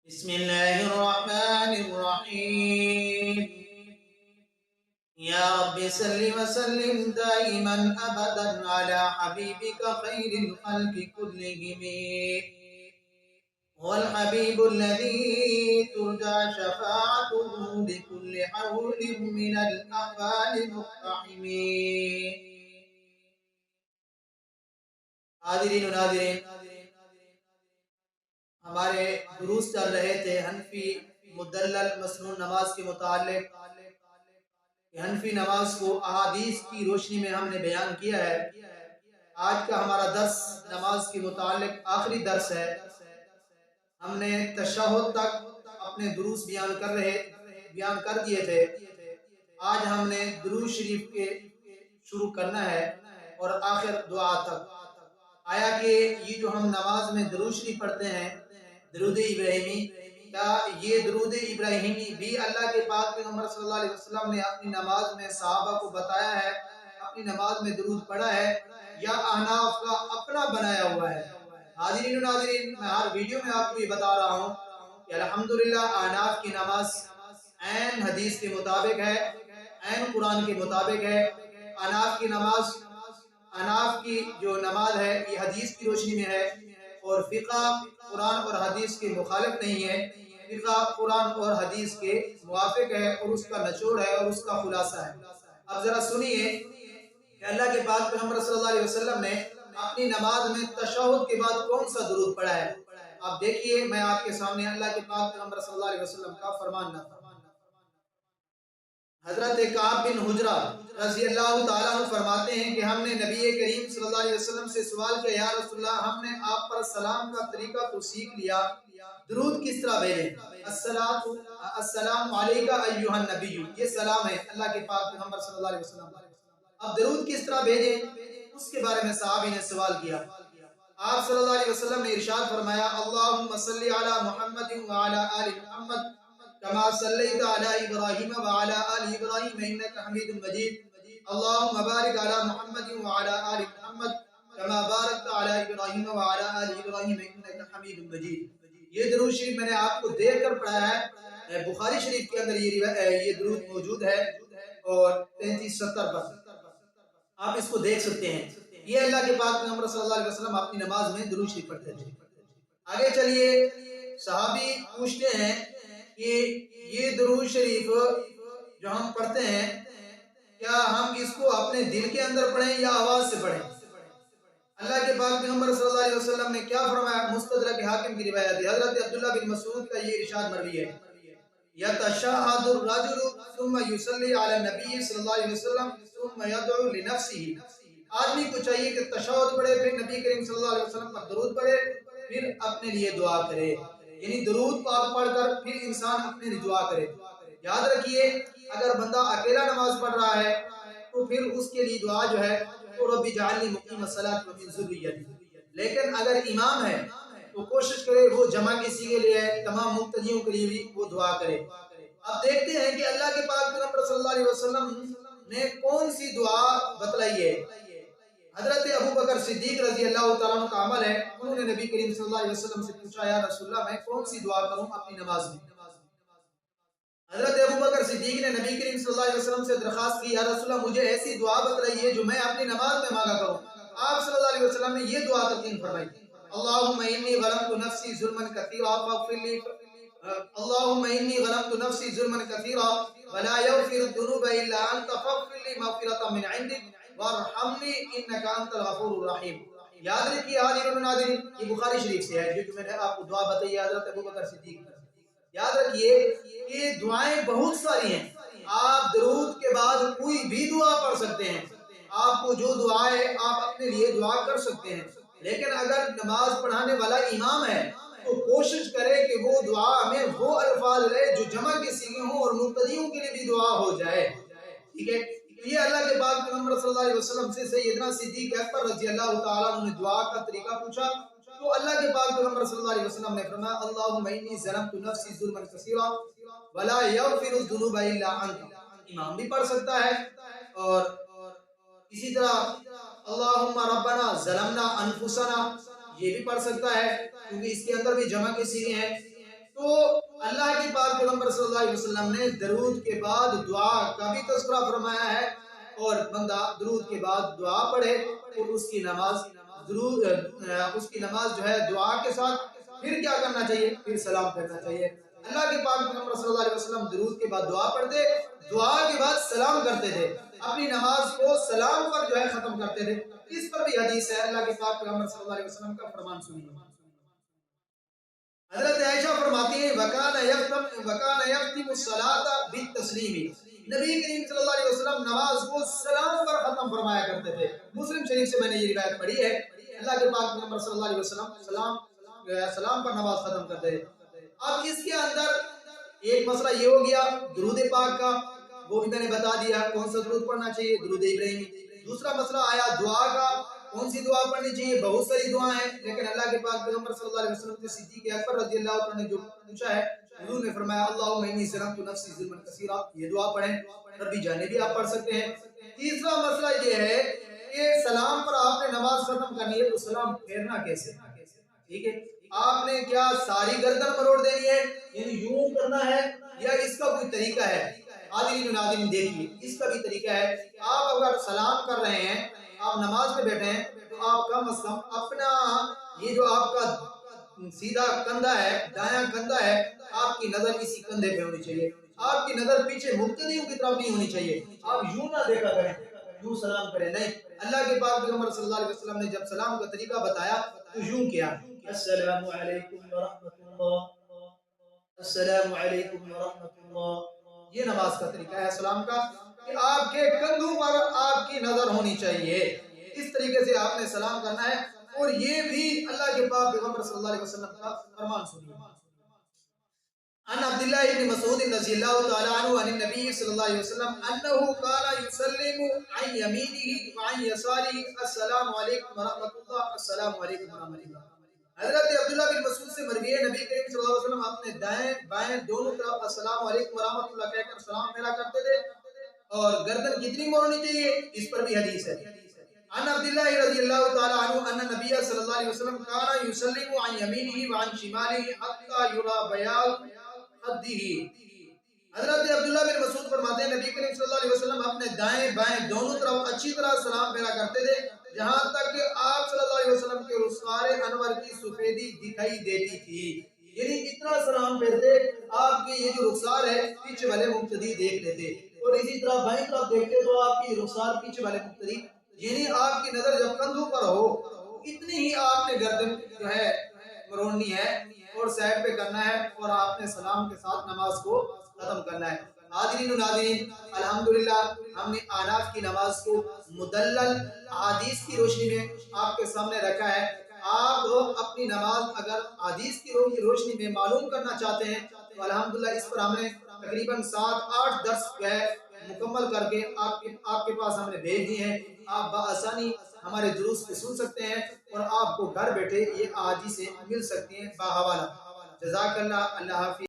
بسم الله الرحمن الرحيم. يا رب صل وسلم دائما أبدا على حبيبك خير الخلق كلهم، هو الحبيب الذي ترجى شفاعته لكل حول من الأحوال مقتحم. حاضرین و ناظرین، ہمارے دروس چل رہے تھے حنفی مدلل مسنون نماز کے متعلق کہ حنفی نماز کو احادیث کی روشنی میں ہم نے بیان کیا ہے۔ آج کا ہمارا درس نماز کے متعلق آخری درس ہے۔ ہم نے تشہد تک اپنے دروس بیان کر دیے تھے۔ آج ہم نے درود شریف کے شروع کرنا ہے اور آخر دعا تک۔ آیا کہ یہ جو ہم نماز میں درود شریف پڑھتے ہیں، درود ابراہیمی، کیا یہ درود ابراہیمی بھی اللہ کے پاک پیغمبر صلی اللہ علیہ وسلم نے اپنی نماز میں صحابہ کو بتایا ہے، اپنی نماز میں درود پڑھا ہے، یا احناف کا اپنا بنایا ہوا ہے؟ حاضرین و ناظرین، میں ہر ویڈیو میں آپ کو یہ بتا رہا ہوں کہ الحمدللہ احناف کی نماز عین حدیث کے مطابق ہے، عین قرآن کے مطابق ہے۔ احناف کی جو نماز ہے یہ حدیث کی روشنی میں ہے، اور فقہ قرآن اور حدیث کے مخالف نہیں ہے، فقہ قرآن اور حدیث کے موافق ہے، اور اس کا نچوڑ ہے اور اس کا خلاصہ ہے۔ اب ذرا سنیے کہ اللہ کے پاک پیغمبر صلی اللہ علیہ وسلم نے اپنی نماز میں تشہد کے بعد کون سا درود پڑھا ہے۔ آپ دیکھیے، میں آپ کے سامنے اللہ کے پاک پیغمبر صلی اللہ علیہ وسلم کا فرمان نہ حضرت کعب بن حجرہ رضی اللہ تعالیٰ عنہ فرماتے ہیں کہ ہم نے نبی کریم صلی اللہ علیہ وسلم سے سوال کیا، یا رسول اللہ، ہم نے آپ پر سلام کا طریقہ تو سیکھ لیا، درود کس طرح بھیجیں؟ السلام علیکہ ایھا النبی، یہ سلام ہے اللہ کے پاک پیغمبر صلی اللہ علیہ وسلم۔ اب درود کس طرح بھیجیں، اس کے بارے میں صحابی نے سوال کیا۔ آپ صلی اللہ علیہ وسلم نے ارشاد فرمایا، اللہم صلی علی محمد وعلی آل محمد كما صليت على إبراهيم وعلى آل إبراهيم إنك حميد مجيد، اللهم بارك على محمد وعلى آل محمد كما باركت على إبراهيم وعلى آل إبراهيم إنك حميد مجيد۔ یہ درود شریف میں نے آپ کو دیکھ کر پڑھا ہے، بخاری شریف کے اندر یہ درود موجود ہے، اور 33-70 پر آپ اس کو دیکھ سکتے ہیں۔ یہ اللہ کے پاک پیغمبر صلی اللہ علیہ وسلم اپنی نماز میں درود شریف پڑھتے تھے۔ آگے چلیے، صحابی پوچھتے ہیں کہ یہ درود شریف جو ہم پڑھتے ہیں، کیا ہم اس کو اپنے دل کے اندر پڑھیں یا آواز سے پڑھیں؟ اللہ کے پاک پیغمبر صلی اللہ علیہ وسلم نے کیا فرمایا؟ مستدرک حاکم کی روایت ہے، حضرت عبداللہ بن مسعود کا یہ ارشاد مروی ہے، یتشہد الرجل ثم یصلی علی النبی صلی اللہ علیہ وسلم ثم یدعو لنفسہ۔ آدمی کو چاہیے کہ تشہد پڑھے، پھر نبی کریم صلی اللہ علیہ وسلم پر درود پڑھے، پھر اپنے لیے دعا کرے، یعنی درود پاک پڑھ کر پھر انسان اپنے لیے دعا کرے۔ یاد رکھیے، اگر بندہ اکیلا نماز پڑھ رہا ہے تو پھر اس کے لیے دعا جو ہے تو رب اجعلنی مقیم الصلاۃ ومن ذریتی، لیکن اگر امام ہے تو کوشش کرے وہ جمع کسی کے لیے ہے، تمام مقتدیوں کے لیے بھی وہ دعا کرے۔ اب دیکھتے ہیں کہ اللہ کے پاک پیغمبر صلی اللہ علیہ وسلم نے کون سی دعا بتلائی ہے۔ حضرت ابو بکر صدیق رضی اللہ تعالیٰ عنہ کا عمل ہے، انہوں نے نبی کریم صلی اللہ علیہ وسلم سے پوچھا، یا رسول اللہ، میں کون سی دعا کروں اپنی نماز میں؟ حضرت ابو بکر صدیق نے نبی کریم صلی اللہ علیہ وسلم سے درخواست کی، یا رسول اللہ، مجھے ایسی دعا بتلائیے جو میں اپنی نماز میں مانگا کروں۔ آپ صلی اللہ علیہ وسلم نے یہ دعا تلقین فرمائی، اللہم انی ظلمت نفسی ظلما کثیرا فاغفر لی، اللہم انی ظلمت نفسی ظلما کثیرا ولا یغفر الذنوب الا انت فاغفر لی مغفرۃ من عندک وارحمنی انک انت الغفور الرحیم۔ یاد رکھیے حاضرین و ناظرین، یہ بخاری شریف سے ہے جو میں نے آپ کو دعا بتائی ہے حضرت ابو بکر صدیق۔ یاد رکھیے یہ دعائیں بہت ساری ہیں، آپ درود کے بعد کوئی بھی دعا پڑھ سکتے ہیں، آپ کو جو دعا ہے آپ اپنے لیے دعا کر سکتے ہیں، لیکن اگر نماز پڑھانے والا امام ہے تو کوشش کرے کہ وہ دعا میں وہ الفاظ لے جو جمع کے سیغے ہوں اور مقتدیوں کے لیے بھی دعا ہو جائے، ٹھیک ہے؟ یہ اللہ کے پاک پیغمبر صلی اللہ علیہ وسلم سے سیدنا صدیق اکبر رضی اللہ تعالیٰ عنہ نے دعا کا طریقہ پوچھا، تو اللہ کے پاک پیغمبر صلی اللہ علیہ وسلم نے فرمایا، اللہم انی ظلمت نفسی ظلما کثیرا ولا یغفر الذنوب الا انت۔ امام بھی پڑھ سکتا ہے، اور اسی طرح اللہم ربنا ظلمنا انفسنا یہ بھی پڑھ سکتا ہے، کیونکہ اس کے اندر بھی جمع کے صیغے ہیں۔ تو اللہ کے پاک پیغمبر صلی اللہ علیہ وسلم نے درود کے بعد دعا کا بھی تذکرہ فرمایا ہے، اور بندہ درود کے بعد دعا پڑھے اور اس کی نماز جو ہے دعا کے ساتھ پھر کیا کرنا چاہیے؟ پھر سلام پھیرنا چاہیے۔ اللہ کے پاک پیغمبر صلی اللہ علیہ وسلم درود کے بعد دعا پڑھتے، دعا کے بعد سلام کرتے تھے، اپنی نماز کو سلام پر جو ہے ختم کرتے تھے۔ اس پر بھی حدیث ہے، اللہ کے پاک پیغمبر صلی اللہ علیہ وسلم کا فرمان سنیے۔ حضرت عائشہ فرماتی ہیں وَكَانَ يَخْتِمُ الصَّلَاةَ بِالتَّسْلِيمِ، نبی کریم صلی اللہ علیہ وسلم نماز کو سلام پر ختم فرمایا کرتے تھے۔ مسلم شریف سے میں نے یہ روایت پڑھی ہے، اللہ کے پاک پیغمبر صلی اللہ علیہ وسلم سلام پر نماز ختم کرتے تھے۔ اب اس کے اندر ایک مسئلہ یہ ہو گیا درود پاک کا، وہ بھی میں نے بتا دیا کون سا درود پڑھنا چاہیے، درود ابراہیمی۔ دوسرا مسئلہ آیا دعا کا، کون سی دعا پڑھنی چاہیے؟ بہت ساری دعائیں ہیں، لیکن اللہ کے پاک پیغمبر صلی اللہ علیہ وسلم سے صدیق اکبر رضی اللہ عنہ نے جو پوچھا ہے، حضور نے فرمایا اللہم انی ظلمت نفسی ظلما کثیرا، یہ دعا پڑھیں۔ ربی جانے بھی آپ پڑھ سکتے ہیں۔ تیسرا مسئلہ یہ ہے کہ سلام پر آپ نے نماز ختم کرنی ہے تو سلام پھیرنا کیسے؟ ٹھیک ہے، آپ نے کیا ساری گردن مروڑ دینی ہے، یعنی یوں کرنا ہے، یا اس کا کوئی طریقہ ہے؟ حاضرین و ناظرین دیکھیے، اس کا بھی طریقہ ہے۔ آپ اگر سلام کر رہے ہیں، آپ نماز میں بیٹھے ہیں، تو آپ کم از کم اپنا یہ جو آپ کا سیدھا کندھا ہے، دایاں کندھا ہے، آپ کی نظر اسی کندھے پہ ہونی چاہیے۔ آپ کی نظر پیچھے مقتدیوں کی طرف نہیں ہونی چاہیے۔ آپ یوں نہ دیکھا کریں، یوں سلام کریں، نہیں۔ اللہ کے پاک پیغمبر صلی اللہ علیہ وسلم نے جب سلام کا طریقہ بتایا تو یوں کیا، السلام علیکم ورحمۃ اللہ، السلام علیکم ورحمۃ اللہ۔ یہ نماز کا طریقہ ہے سلام کا، کہ آپ کے کندھوں پر آپ کی نظر ہونی چاہیے، اس طریقے سے آپ نے سلام کرنا ہے۔ اور یہ بھی اللہ کے پاک پیغمبر صلی اللہ علیہ وسلم کا فرمان سنیے۔ عن عبداللہ ابن مسعود رضی اللہ تعالی عنہ عن النبی صلی اللہ علیہ وسلم انہو کان یسلم عن یمینہ وعن یسارہ السلام علیکم ورحمۃ اللہ، السلام علیکم ورحمۃ اللہ۔ حضرت عبداللہ بن مسعود سے مروی ہے نبی کریم صلی اللہ علیہ وسلم اپنے دائیں بائیں دونوں طرف السلام علیکم ورحمۃ اللہ کہہ کر سلام پھیرا کرتے تھے، اور گردن کتنی موڑنی چاہیے اس پر بھی حدیث ہے۔ عن عبداللہ رضی اللہ تعالی عنہ ان نبی صلی اللہ علیہ وسلم کان یسلم عن یمینہ وعن شمالہ حتی یری بیاض خدہ۔ حضرت عبداللہ بن مسعود فرماتے ہیں نبی کریم صلی اللہ علیہ وسلم اپنے دائیں بائیں دونوں طرف اچھی طرح سلام پھیرا کرتے تھے، جہاں تک کہ آپ صلی اللہ علیہ وسلم کے رخسار انور کی سفیدی دکھائی دیتی تھی۔ یعنی اتنا سلام پھیرتے آپ کے یہ جو رخسار ہے پیچھے والے مقتدی دیکھ لیتے، اور اسی طرح بائیں طرف دیکھتے تو آپ کی رخسار پیچھے والے مقتدی، یعنی آپ کی نظر جب کندھوں پر ہو اتنی ہی آپ نے گردن جو ہے مروڑنی ہے اور سائڈ پہ کرنا ہے، اور آپ نے سلام کے ساتھ نماز کو ختم کرنا ہے۔ حاضرین و ناظرین، الحمدللہ ہم نے آناف کی نماز کو مدلل احادیث کی روشنی میں آپ کے سامنے رکھا ہے۔ آپ اپنی نماز اگر حدیث کی روشنی میں معلوم کرنا چاہتے ہیں تو الحمدللہ اس پر ہم نے تقریباً 7-8 درس جو ہے مکمل کر کے آپ کے پاس ہم نے بھیج دی ہیں۔ آپ بآسانی ہمارے دروس کو سن سکتے ہیں، اور آپ کو گھر بیٹھے یہ احادیثیں مل سکتی ہیں باحوالہ۔ جزاک اللہ، اللہ حافظ۔